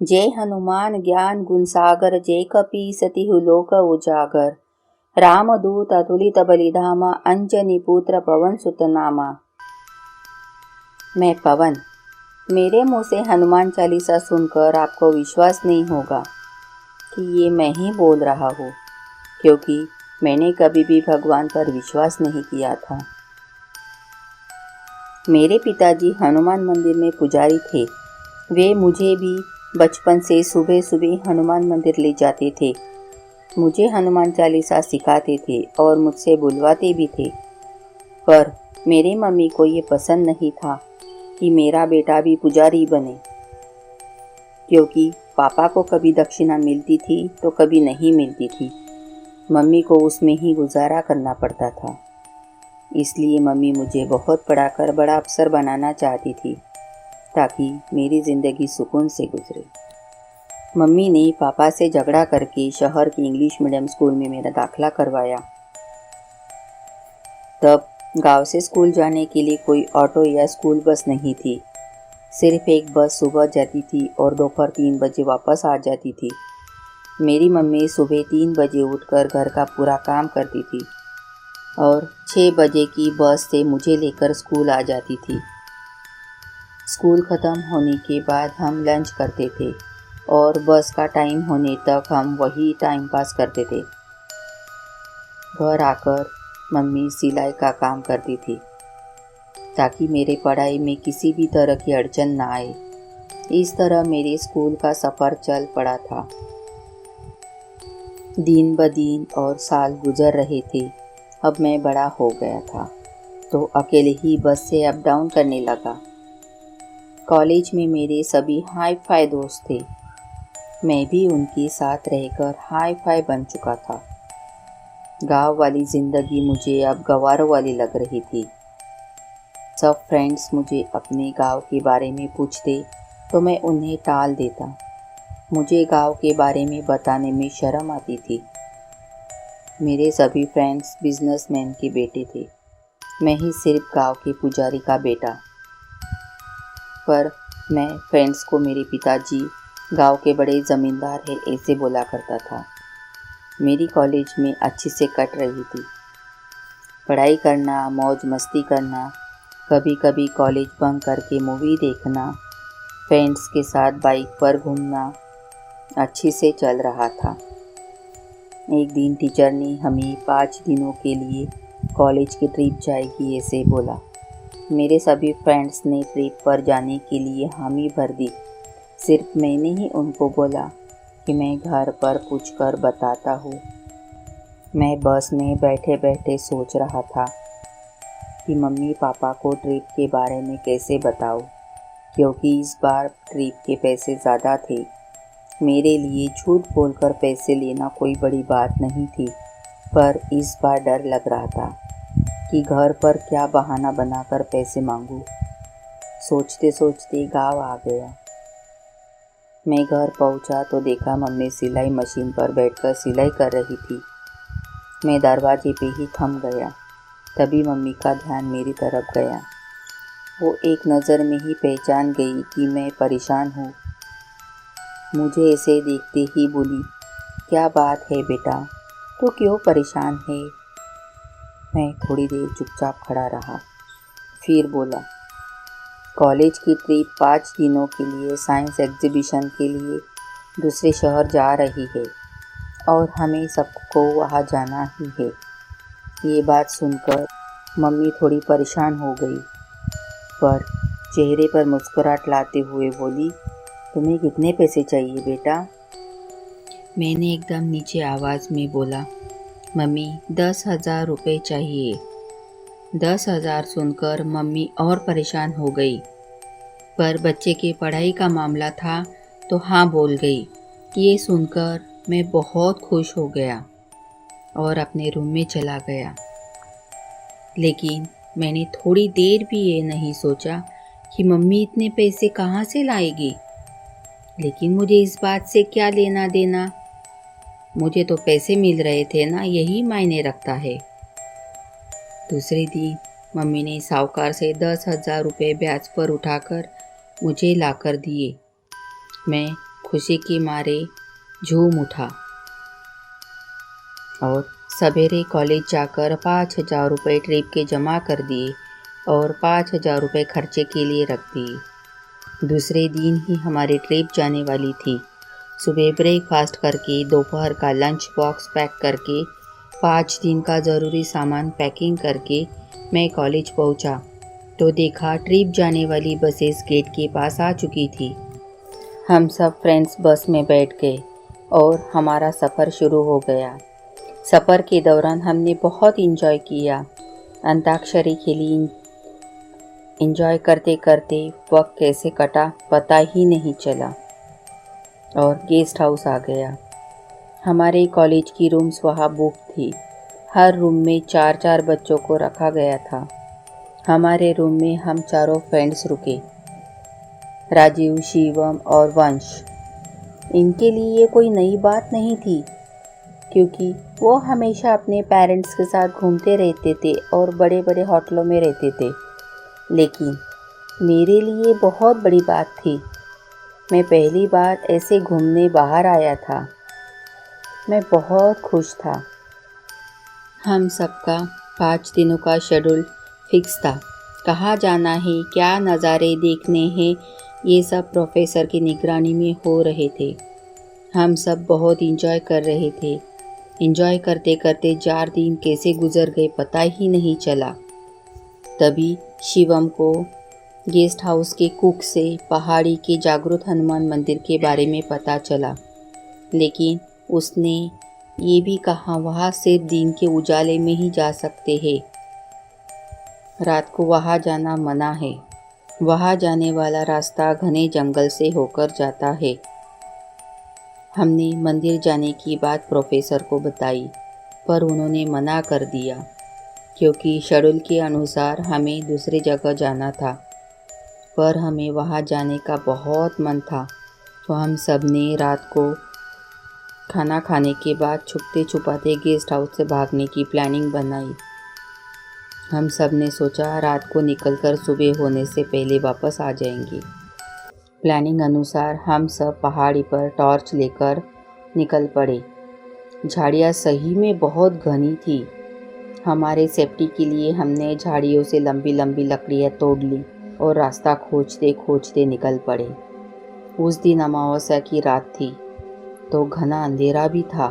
जय हनुमान ज्ञान गुण सागर, जय कपीस तिहु लोक उजागर। रामदूत अतुलित बलिधामा, अंजनी पुत्र पवन सुत नामा। मैं पवन। मेरे मुंह से हनुमान चालीसा सुनकर आपको विश्वास नहीं होगा कि ये मैं ही बोल रहा हूँ, क्योंकि मैंने कभी भी भगवान पर विश्वास नहीं किया था। मेरे पिताजी हनुमान मंदिर में पुजारी थे। वे मुझे भी बचपन से सुबह सुबह हनुमान मंदिर ले जाते थे। मुझे हनुमान चालीसा सिखाते थे और मुझसे बुलवाते भी थे। पर मेरी मम्मी को ये पसंद नहीं था कि मेरा बेटा भी पुजारी बने, क्योंकि पापा को कभी दक्षिणा मिलती थी तो कभी नहीं मिलती थी। मम्मी को उसमें ही गुजारा करना पड़ता था। इसलिए मम्मी मुझे बहुत पढ़ाकर बड़ा अफसर बनाना चाहती थी, ताकि मेरी ज़िंदगी सुकून से गुजरे। मम्मी ने पापा से झगड़ा करके शहर के इंग्लिश मीडियम स्कूल में मेरा दाखिला करवाया। तब गांव से स्कूल जाने के लिए कोई ऑटो या स्कूल बस नहीं थी। सिर्फ एक बस सुबह जाती थी और दोपहर 3 बजे वापस आ जाती थी। मेरी मम्मी सुबह 3 बजे उठकर घर का पूरा काम करती थी और 6 बजे की बस से मुझे लेकर स्कूल आ जाती थी। स्कूल ख़त्म होने के बाद हम लंच करते थे और बस का टाइम होने तक हम वही टाइम पास करते थे। घर आकर मम्मी सिलाई का काम करती थी, ताकि मेरे पढ़ाई में किसी भी तरह की अड़चन ना आए। इस तरह मेरे स्कूल का सफ़र चल पड़ा था। दिन ब दिन और साल गुजर रहे थे। अब मैं बड़ा हो गया था तो अकेले ही बस से अप डाउन करने लगा। कॉलेज में मेरे सभी हाई फाई दोस्त थे। मैं भी उनके साथ रहकर हाई फाई बन चुका था। गांव वाली ज़िंदगी मुझे अब गंवारों वाली लग रही थी। सब फ्रेंड्स मुझे अपने गांव के बारे में पूछते तो मैं उन्हें टाल देता। मुझे गांव के बारे में बताने में शर्म आती थी। मेरे सभी फ्रेंड्स बिजनेसमैन के बेटे थे, मैं ही सिर्फ गांव के पुजारी का बेटा। पर मैं फ्रेंड्स को मेरे पिताजी गांव के बड़े ज़मींदार हैं ऐसे बोला करता था। मेरी कॉलेज में अच्छी से कट रही थी। पढ़ाई करना, मौज मस्ती करना, कभी कभी कॉलेज बंक करके मूवी देखना, फ्रेंड्स के साथ बाइक पर घूमना अच्छी से चल रहा था। एक दिन टीचर ने हमें 5 दिनों के लिए कॉलेज की ट्रिप जाएगी ऐसे बोला। मेरे सभी फ्रेंड्स ने ट्रिप पर जाने के लिए हामी भर दी। सिर्फ मैंने ही उनको बोला कि मैं घर पर पूछकर बताता हूँ। मैं बस में बैठे बैठे सोच रहा था कि मम्मी पापा को ट्रिप के बारे में कैसे बताऊँ, क्योंकि इस बार ट्रिप के पैसे ज़्यादा थे। मेरे लिए झूठ बोलकर पैसे लेना कोई बड़ी बात नहीं थी, पर इस बार डर लग रहा था कि घर पर क्या बहाना बनाकर पैसे मांगूं। सोचते सोचते गांव आ गया। मैं घर पहुंचा तो देखा मम्मी सिलाई मशीन पर बैठकर सिलाई कर रही थी। मैं दरवाजे पे ही थम गया। तभी मम्मी का ध्यान मेरी तरफ गया। वो एक नज़र में ही पहचान गई कि मैं परेशान हूँ। मुझे ऐसे देखते ही बोली, क्या बात है बेटा, तो क्यों परेशान है? मैं थोड़ी देर चुपचाप खड़ा रहा, फिर बोला, कॉलेज की ट्रिप 5 दिनों के लिए साइंस एग्जीबिशन के लिए दूसरे शहर जा रही है और हमें सबको वहाँ जाना ही है। ये बात सुनकर मम्मी थोड़ी परेशान हो गई, पर चेहरे पर मुस्कुराहट लाते हुए बोली, तुम्हें कितने पैसे चाहिए बेटा? मैंने एकदम नीचे आवाज़ में बोला, मम्मी 10,000 रुपये चाहिए। 10,000 सुनकर मम्मी और परेशान हो गई, पर बच्चे की पढ़ाई का मामला था तो हाँ बोल गई। ये सुनकर मैं बहुत खुश हो गया और अपने रूम में चला गया। लेकिन मैंने थोड़ी देर भी ये नहीं सोचा कि मम्मी इतने पैसे कहाँ से लाएगी। लेकिन मुझे इस बात से क्या लेना देना, मुझे तो पैसे मिल रहे थे ना, यही मायने रखता है। दूसरे दिन मम्मी ने साहूकार से 10,000 रुपये ब्याज पर उठाकर मुझे लाकर दिए। मैं खुशी के मारे झूम उठा और सवेरे कॉलेज जाकर 5,000 रुपये ट्रिप के जमा कर दिए और 5,000 रुपये खर्चे के लिए रख दिए। दूसरे दिन ही हमारी ट्रिप जाने वाली थी। सुबह ब्रेकफास्ट करके दोपहर का लंच बॉक्स पैक करके 5 दिन का ज़रूरी सामान पैकिंग करके मैं कॉलेज पहुंचा तो देखा ट्रिप जाने वाली बसेस गेट के पास आ चुकी थी। हम सब फ्रेंड्स बस में बैठ गए और हमारा सफ़र शुरू हो गया। सफ़र के दौरान हमने बहुत इंजॉय किया। अंताक्षरी खेली। इंजॉय करते करते वक्त कैसे कटा पता ही नहीं चला और गेस्ट हाउस आ गया। हमारे कॉलेज की रूम्स वहाँ बुक थी। हर रूम में 4-4 बच्चों को रखा गया था। हमारे रूम में हम चारों फ्रेंड्स रुके, राजीव, शिवम और वंश। इनके लिए ये कोई नई बात नहीं थी क्योंकि वो हमेशा अपने पेरेंट्स के साथ घूमते रहते थे और बड़े बड़े होटलों में रहते थे। लेकिन मेरे लिए बहुत बड़ी बात थी। मैं पहली बार ऐसे घूमने बाहर आया था। मैं बहुत खुश था। हम सबका 5 दिनों का शेड्यूल फिक्स था। कहाँ जाना है, क्या नज़ारे देखने हैं, ये सब प्रोफेसर की निगरानी में हो रहे थे। हम सब बहुत इंजॉय कर रहे थे। इंजॉय करते करते 4 दिन कैसे गुजर गए पता ही नहीं चला। तभी शिवम को गेस्ट हाउस के कुक से पहाड़ी के जागृत हनुमान मंदिर के बारे में पता चला। लेकिन उसने ये भी कहा वहाँ सिर्फ दिन के उजाले में ही जा सकते हैं। रात को वहाँ जाना मना है। वहाँ जाने वाला रास्ता घने जंगल से होकर जाता है। हमने मंदिर जाने की बात प्रोफेसर को बताई पर उन्होंने मना कर दिया क्योंकि शेड्यूल के अनुसार हमें दूसरी जगह जाना था। पर हमें वहाँ जाने का बहुत मन था तो हम सब ने रात को खाना खाने के बाद छुपते छुपाते गेस्ट हाउस से भागने की प्लानिंग बनाई। हम सब ने सोचा रात को निकलकर सुबह होने से पहले वापस आ जाएंगे। प्लानिंग अनुसार हम सब पहाड़ी पर टॉर्च लेकर निकल पड़े। झाड़ियाँ सही में बहुत घनी थी। हमारे सेफ्टी के लिए हमने झाड़ियों से लंबी लंबी लकड़ियाँ तोड़ ली और रास्ता खोजते खोजते निकल पड़े। उस दिन अमावस्या की रात थी तो घना अंधेरा भी था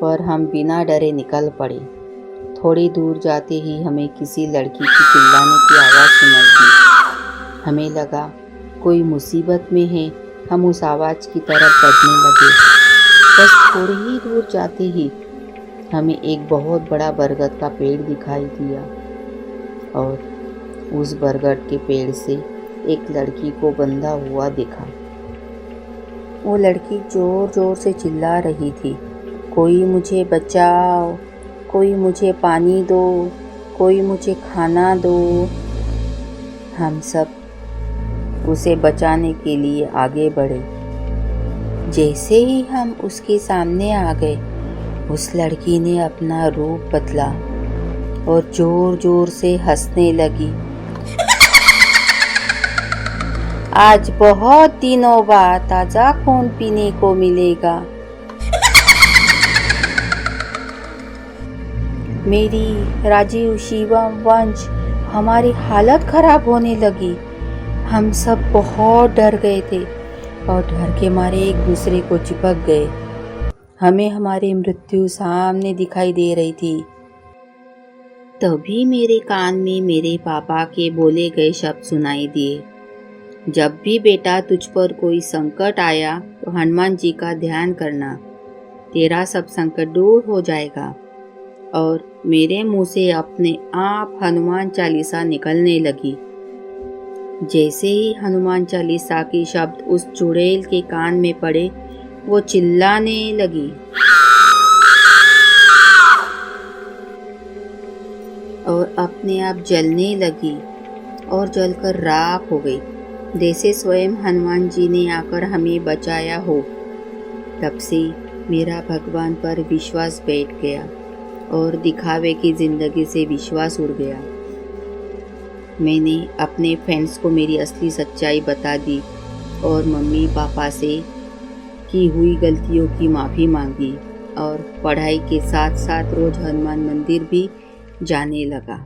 पर हम बिना डरे निकल पड़े। थोड़ी दूर जाते ही हमें किसी लड़की की चिल्लाने की आवाज़ सुनाई दी। हमें लगा कोई मुसीबत में है। हम उस आवाज़ की तरफ बढ़ने लगे। बस थोड़ी ही दूर जाते ही हमें एक बहुत बड़ा बरगद का पेड़ दिखाई दिया और उस बरगद के पेड़ से एक लड़की को बंधा हुआ दिखा। वो लड़की ज़ोर ज़ोर से चिल्ला रही थी, कोई मुझे बचाओ, कोई मुझे पानी दो, कोई मुझे खाना दो। हम सब उसे बचाने के लिए आगे बढ़े। जैसे ही हम उसके सामने आ गए उस लड़की ने अपना रूप बदला और जोर जोर से हंसने लगी। आज बहुत दिनों बाद ताजा खून पीने को मिलेगा। मेरी, राजीव, शिवम, वंश, हमारी हालत खराब होने लगी। हम सब बहुत डर गए थे और डर के मारे एक दूसरे को चिपक गए। हमें हमारी मृत्यु सामने दिखाई दे रही थी। तभी मेरे कान में मेरे पापा के बोले गए शब्द सुनाई दिए, जब भी बेटा तुझ पर कोई संकट आया तो हनुमान जी का ध्यान करना, तेरा सब संकट दूर हो जाएगा। और मेरे मुंह से अपने आप हनुमान चालीसा निकलने लगी। जैसे ही हनुमान चालीसा के शब्द उस चुड़ैल के कान में पड़े वो चिल्लाने लगी और अपने आप जलने लगी और जलकर राख हो गई, जैसे स्वयं हनुमान जी ने आकर हमें बचाया हो। तब से मेरा भगवान पर विश्वास बैठ गया और दिखावे की जिंदगी से विश्वास उड़ गया। मैंने अपने फ्रेंड्स को मेरी असली सच्चाई बता दी और मम्मी पापा से की हुई गलतियों की माफ़ी मांगी और पढ़ाई के साथ साथ रोज़ हनुमान मंदिर भी जाने लगा।